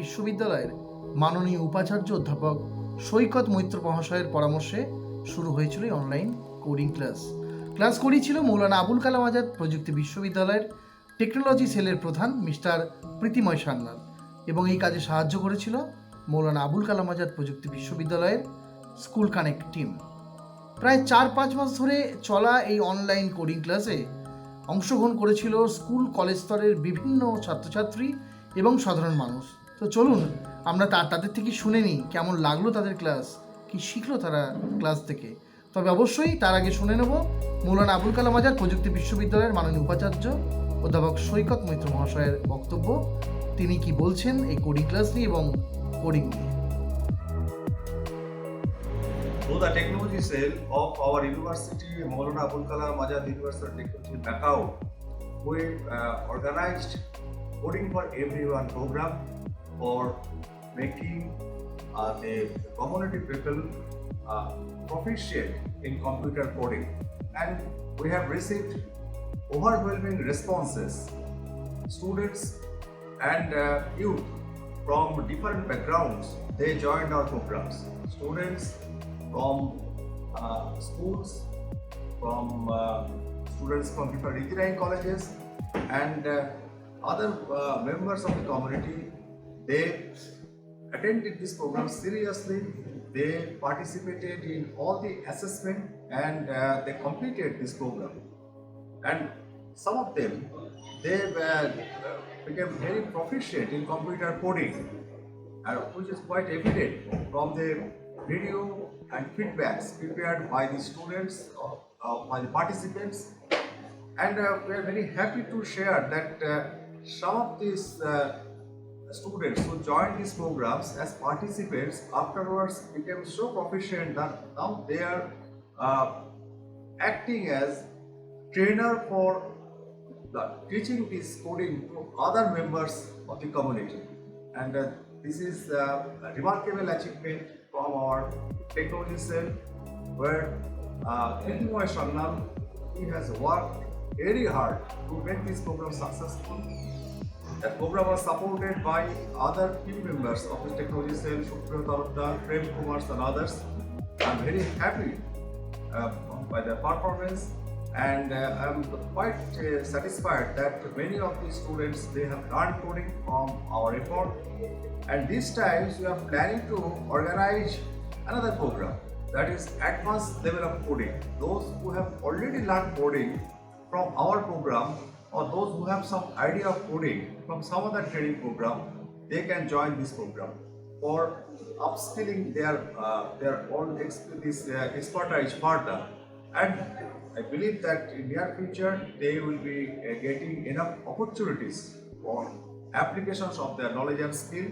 বিশ্ববিদ্যালয়ের মাননীয় উপাচার্য অধ্যাপক সৈকত মৈত্র মহাশয়ের পরামর্শে শুরু হয়েছিল অনলাইন কোডিং ক্লাস করিয়েছিল মৌলানা আবুল কালাম আজাদ প্রযুক্তি বিশ্ববিদ্যালয়ের টেকনোলজি সেলের প্রধান মিস্টার প্রীতিময় সান্যাল এবং এই কাজে সাহায্য করেছিল মৌলানা আবুল কালাম আজাদ প্রযুক্তি বিশ্ববিদ্যালয়ের স্কুল কানেক্ট টিম। প্রায় 4-5 মাস ধরে চলা এই অনলাইন কোডিং ক্লাসে অংশগ্রহণ করেছিল স্কুল কলেজ স্তরের বিভিন্ন ছাত্রছাত্রী এবং সাধারণ মানুষ। তো চলুন আমরা তাদের থেকে শুনে নিই কেমন লাগলো তাদের ক্লাস, কি শিখলো তারা ক্লাস থেকে। তবে অবশ্যই তার আগে শুনে নেব মৌলানা আবুল কালাম আজাদ প্রযুক্তি বিশ্ববিদ্যালয়ের মাননীয় উপাচার্য অধ্যাপক সৈকত মৈত্র মহাশয়ের বক্তব্য। তিনি কি বলছেন এই কোডিং ক্লাস নিয়ে এবং কোডিং নিয়ে। So the technology cell of our university, Maulana Abul Kalam Azad University Technology, Macau, we organized Coding for Everyone program for making the community people proficient in computer coding, and we have received overwhelming responses. Students and youth from different backgrounds, they joined our programs. Students from schools, from students from different engineering colleges, and other members of the community, they attended this program seriously. They participated in all the assessment and they completed this program. And some of them, they became very proficient in computer coding, which is quite evident from the video and feedbacks prepared by the students, by the participants. And we are very happy to share that some of these students who joined these programs as participants afterwards became so proficient that now they are acting as trainer for teaching this coding to other members of the community. And this is a remarkable achievement from our technology cell, where Prithimoy Sannal, he has worked very hard to make this program successful. The program was supported by other team members of the technology cell, Supriya Tarokdar, Prem Kumar and others. I'm very happy by the performance, and I'm quite satisfied that many of these students, they have learned coding from our effort. And this time we are planning to organize another program, that is advanced level of coding. Those who have already learned coding from our program, or those who have some idea of coding from some other training program, they can join this program for upskilling their all this expertise further. And I believe that in near future they will be getting enough opportunities for applications of their knowledge and skill.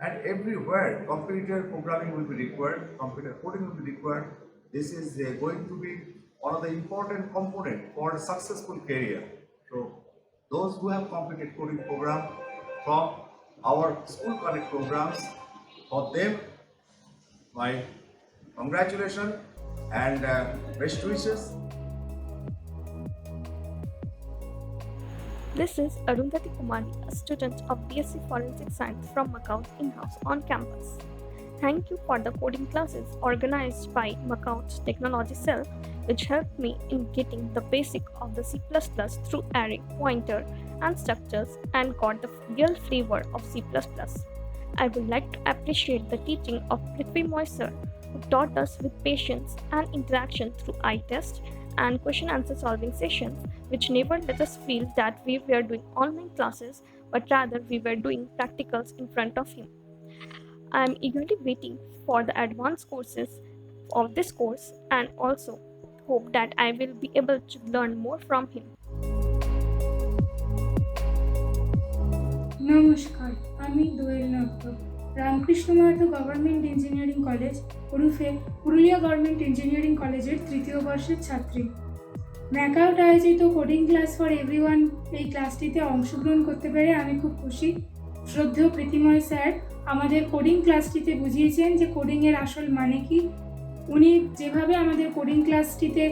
And everywhere computer programming will be required, computer coding will be required. This is going to be one of the important component for a successful career. So those who have completed coding program from our school connect programs, for them my congratulations and best wishes. This is Arundhati Kumari, a student of BSc Forensic Science from Macau's in-house on campus. Thank you for the coding classes organized by Macau's Technology Cell, which helped me in getting the basic of the C++ through array, pointer, and structures, and got the real flavor of C++. I would like to appreciate the teaching of Prithimoy sir, who taught us with patience and interaction through eye test and question-answer solving sessions, which never let us feel that we were doing online classes, but rather we were doing practicals in front of him. I am eagerly waiting for the advanced courses of this course, and also hope that I will be able to learn more from him. নমস্কার, আমি Doyel Natta, Ramkrishna Mahato Government Engineering College ওরফে Purulia government engineering কলেজের তৃতীয় বর্ষের ছাত্রী। ম্যাকাউট আয়োজিত coding class for everyone এই ক্লাসটিতে অংশগ্রহণ করতে পেরে আমি খুব খুশি। শ্রদ্ধেয় প্রীতিময় স্যার আমাদের কোডিং ক্লাসটিতে বুঝিয়েছেন যে কোডিংয়ের আসল মানে কি। উনি যেভাবে আমাদের কোডিং ক্লাসটিতে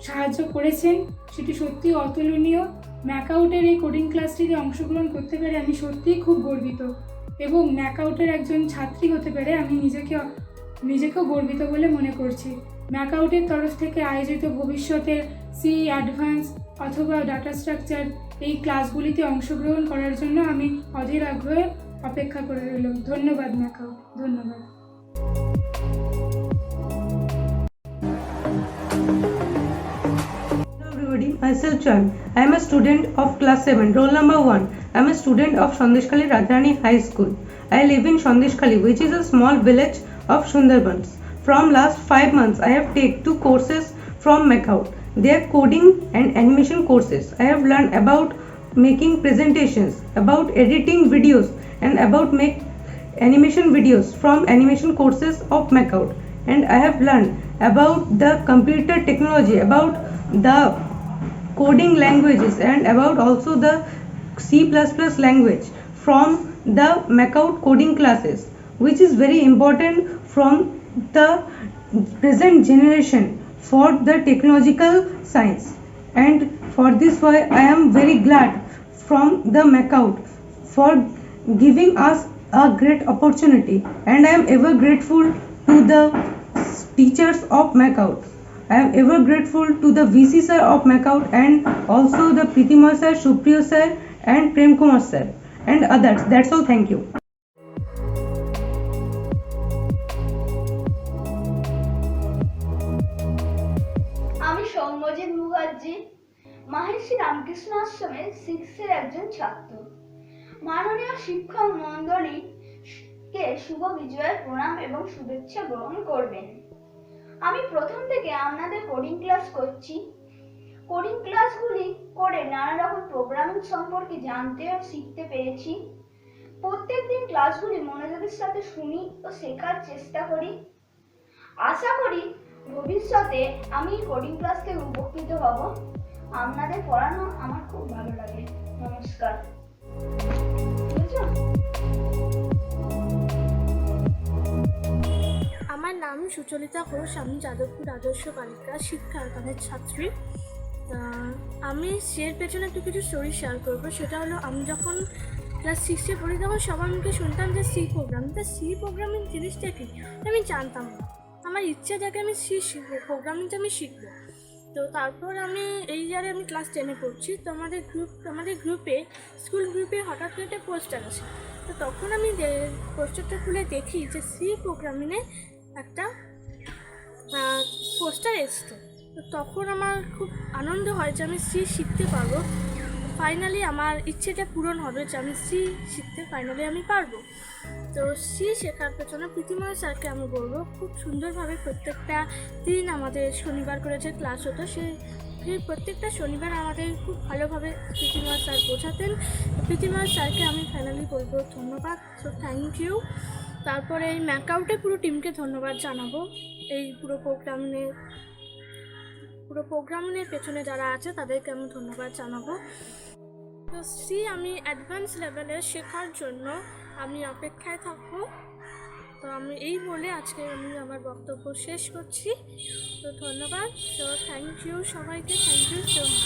সাহায্য করেছেন সেটি সত্যিই অতুলনীয়। ম্যাকাউটের এই কোডিং ক্লাসটিতে অংশগ্রহণ করতে পেরে আমি সত্যিই খুব গর্বিত এবং ম্যাকআউটের একজন ছাত্রী হতে পেরে আমি নিজেকেও গর্বিত বলে মনে করছি। ম্যাকআউটের তরফ থেকে আয়োজিত ভবিষ্যতের সি অ্যাডভান্স অথবা ডাটা স্ট্রাকচার এই ক্লাসগুলিতে অংশগ্রহণ করার জন্য আমি অধীর আগ্রহে অপেক্ষা করে রইলাম। ধন্যবাদ ম্যাকআউট, ধন্যবাদ। Hello everybody, myself Chan. I am a student of class 7, roll number 1. I am a student of Sandeshkhali Radharani High School. I live in Sandeshkhali, which is a small village of Sundarbans. From last 5 months, I have taken 2 courses from Macaut. They are coding and animation courses. I have learned about making presentations, about editing videos, and about make animation videos from animation courses of Macaut. And I have learned about the computer technology, about the coding languages, and about also the C++ language from the Macaut coding classes, which is very important from the present generation for the technological science. And for this why I am very glad from the Macaut for giving us a great opportunity, and I am ever grateful to the teachers of Macaut. I am ever grateful to the VC sir of Macaut, and also the Pritima sir, Supriya sir, and Prem Kumar sir, and others. That's all. Thank you. আমি সৌম্যজিৎ মুখার্জি, মাহেশী রামকৃষ্ণ আশ্রমের 6 এর একজন ছাত্র। মাননীয় শিক্ষক মণ্ডলীকে শুভ বিজয়ের প্রণাম এবং শুভেচ্ছা গ্রহণ করবেন। আমি প্রথম থেকে আপনাদের কোডিং ক্লাস করছি। কোডিং ক্লাসগুলি করে নানা রকম প্রোগ্রামিং সম্পর্কে জানতে ও শিখতে পেরেছি। প্রত্যেকদিন ক্লাসগুলি মনোযোগের সাথে শুনি ও শেখার চেষ্টা করি। আশা করি ভবিষ্যতে আমি কোডিং ক্লাস থেকে উপকৃত হব। আপনাদের পড়ানো আমার খুব ভালো লাগে। নমস্কার। আমার নাম সুচরিতা ঘোষ, আমি যাদবপুর আদর্শ বালিকা শিক্ষায়তনের ছাত্রী। আমি এর পেছনে একটু কিছু স্টোরি শেয়ার করবো। সেটা হলো, আমি যখন ক্লাস 6-এ পড়ি তখন সবার মুখে শুনতাম যে সি প্রোগ্রাম। তা সি প্রোগ্রামিং জিনিসটা কি আমি জানতাম না। আমার ইচ্ছা থাকে আমি সি শিখবো, প্রোগ্রামিংটা আমি শিখবো। তো তারপর আমি এই ইয়ারে আমি ক্লাস 10-এ পড়ছি। তো আমাদের গ্রুপে স্কুল গ্রুপে হঠাৎ করে একটা পোস্টার আসে। তো তখন আমি পোস্টারটা খুলে দেখি যে সি প্রোগ্রামিংয়ে একটা পোস্টার এসছে। তো তখন আমার খুব আনন্দ হয় যে আমি সি শিখতে পারবো। ফাইনালি আমার ইচ্ছেটা পূরণ হবে যে আমি সি শিখতে ফাইনালি আমি পারবো। তো সি শেখার পেছনে প্রীতিময় স্যারকে আমি বলবো, খুব সুন্দরভাবে প্রত্যেকটা দিন আমাদের শনিবার করে যে ক্লাস হতো সেই প্রত্যেকটা শনিবার আমাদের খুব ভালোভাবে প্রীতিময় স্যার বোঝাতেন। প্রীতিময় স্যারকে আমি ফাইনালি বলবো ধন্যবাদ। So thank you. তারপরে এই ম্যাকআউটে পুরো টিমকে ধন্যবাদ জানাবো। এই পুরো প্রোগ্রামের পেছনে যারা আছে তাদেরকে আমি ধন্যবাদ জানাবো। তো সি আমি অ্যাডভান্স লেভেলে শেখার জন্য আমি অপেক্ষায় থাকবো। তো আমি এই বলে আজকে আমি আমার বক্তব্য শেষ করছি। তো ধন্যবাদ। তো থ্যাংক ইউ সবাইকে, thank you so much.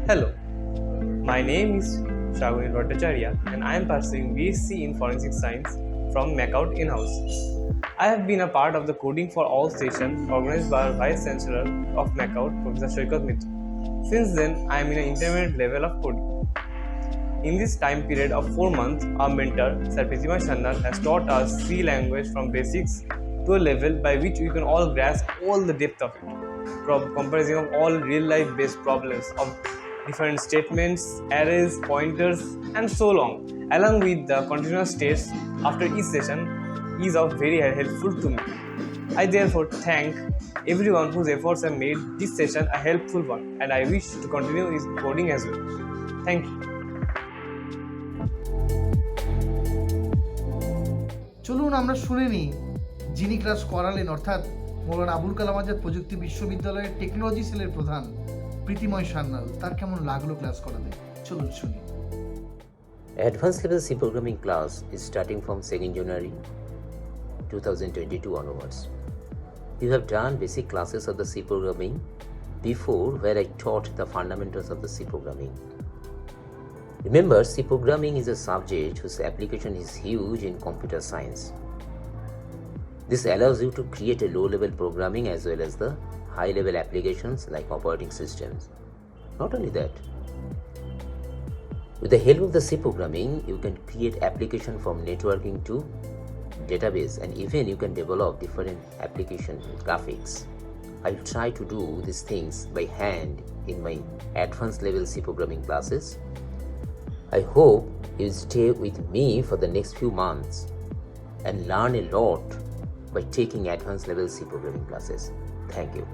Hello, my name is Shaguni Bhattacharya and I am pursuing BSc in Forensic Science from MacOut in-house. I have been a part of the Coding for All session organized by our Vice Chancellor of MacOut, Professor Soikat Mitra. Since then, I am in an intermediate level of coding. In this time period of 4 months, our mentor, Sir Prithiman Sannal, has taught us C language from basics to a level by which we can all grasp all the depth of it, comprising of all real-life based problems of different statements, arrays, pointers, and so on, along with the continuous states after each session is of very helpful to me. I therefore thank everyone whose efforts have made this session a helpful one, and I wish to continue his coding as well. Thank you. চলুন আমরা শুনে নিই যিনি class করালেন, অর্থাৎ মৌলানা আবুল কালাম আজাদ প্রযুক্তি বিশ্ববিদ্যালয়ের technology সেলের প্রধান প্রীতিময় সান্যাল, তার কেমন লাগলো ক্লাস করাতে। চলুন শুনি। Advanced level C programming class is starting from 2nd January 2022 onwards. You have done basic classes of the C programming before, where I taught the fundamentals of the C programming. Remember, C programming is a subject whose application is huge in computer science. This allows you to create a low-level programming as well as the high-level applications like operating systems. Not only that, with the help of the C programming, you can create application from networking to database, and even you can develop different application graphics. I'll try to do these things by hand in my advanced level C programming classes. I hope you'll stay with me for the next few months and learn a lot by taking advanced level C programming classes. Thank you.